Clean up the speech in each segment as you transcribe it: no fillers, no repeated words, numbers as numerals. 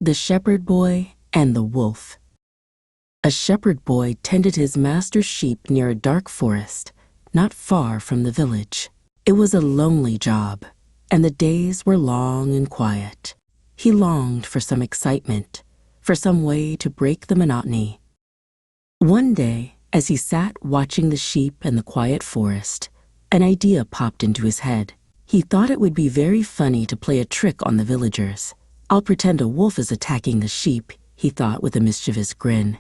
The Shepherd Boy and the Wolf. A shepherd boy tended his master's sheep near a dark forest, not far from the village. It was a lonely job, and the days were long and quiet. He longed for some excitement, for some way to break the monotony. One day, as he sat watching the sheep and the quiet forest, an idea popped into his head. He thought it would be very funny to play a trick on the villagers. "I'll pretend a wolf is attacking the sheep," he thought with a mischievous grin.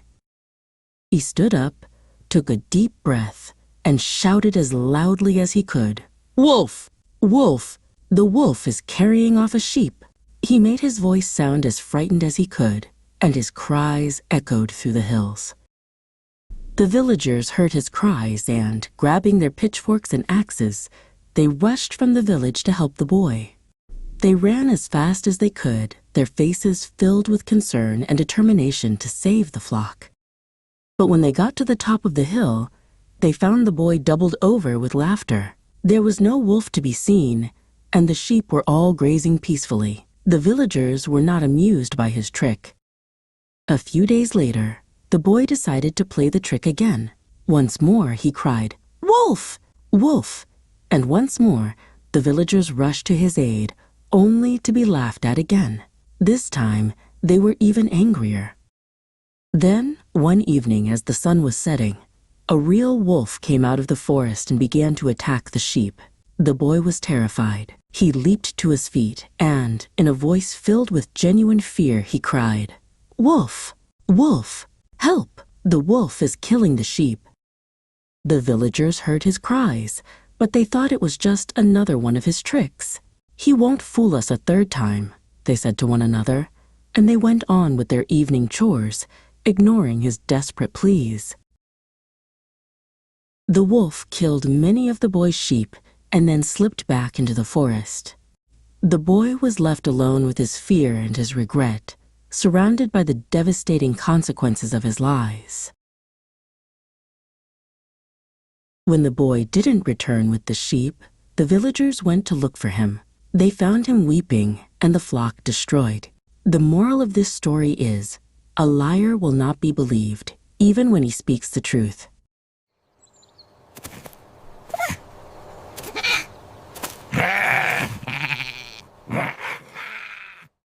He stood up, took a deep breath, and shouted as loudly as he could, "Wolf! Wolf! The wolf is carrying off a sheep!" He made his voice sound as frightened as he could, and his cries echoed through the hills. The villagers heard his cries and, grabbing their pitchforks and axes, they rushed from the village to help the boy. They ran as fast as they could, their faces filled with concern and determination to save the flock. But when they got to the top of the hill, they found the boy doubled over with laughter. There was no wolf to be seen, and the sheep were all grazing peacefully. The villagers were not amused by his trick. A few days later, the boy decided to play the trick again. Once more he cried, "Wolf! Wolf!" And once more the villagers rushed to his aid, only to be laughed at again. This time they were even angrier. Then, one evening as the sun was setting, a real wolf came out of the forest and began to attack the sheep. The boy was terrified. He leaped to his feet and, in a voice filled with genuine fear, he cried, "Wolf! Wolf! Help! The wolf is killing the sheep." The villagers heard his cries, but they thought it was just another one of his tricks. "He won't fool us a third time," they said to one another, and they went on with their evening chores, ignoring his desperate pleas. The wolf killed many of the boy's sheep and then slipped back into the forest. The boy was left alone with his fear and his regret, surrounded by the devastating consequences of his lies. When the boy didn't return with the sheep, the villagers went to look for him. They found him weeping and the flock destroyed. The moral of this story is, a liar will not be believed, even when he speaks the truth.